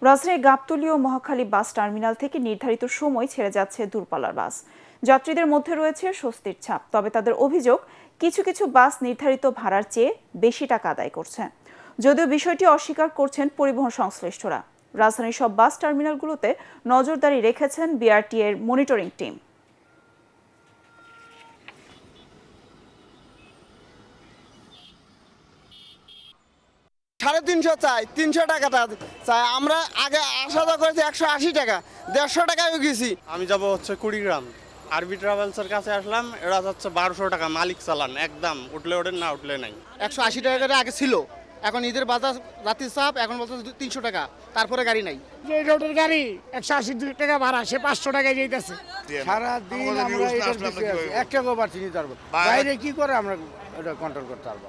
রাজশাহীর গাবতলী ও Mohakhali bus terminal থেকে নির্ধারিত সময় ছেড়ে যাচ্ছে দূরপাল্লার বাস। যাত্রীদের মধ্যে রয়েছে স্বস্তির ছাপ, তবে তাদের অভিযোগ কিছু কিছু বাস নির্ধারিত ভাড়ার চেয়ে বেশি টাকা আদায় করছে। যদিও বিষয়টি অস্বীকার করছেন পরিবহন সংশ্লিষ্টরা। রাজধানীর সব বাস টার্মিনালগুলোতে নজরদারি রেখেছেন বিআরটি এর মনিটরিং টিম। $350 চাই, 300 টাকাটা চাই। আমরা আগে আসা যাওয়া করেছি 180 টাকা, 150 টাকায় গেছি। আমি যাব হচ্ছে কুড়িগ্রাম, আরবি ট্রাভেলসের কাছে আসলাম। এরা যাচ্ছে 1200 টাকা, মালিক চালান একদম, উঠলে ওঠেন না উঠলে নাই। 180 টাকা করে আগে ছিল, এখন ঈদের বাজার রাতের চাপ, এখন বলতে 300 টাকা, তারপরে গাড়ি নাই। যে রোডের গাড়ি 180 টাকা ভাড়া, সে 500 টাকায় যেতেছে। সারাদিন আমরা এটার পিছিয়ে আছি, এক টাকাও পাচ্ছি নিতে পারবো। বাইরে কি করে আমরা এটা কন্ট্রোল করতে পারবো?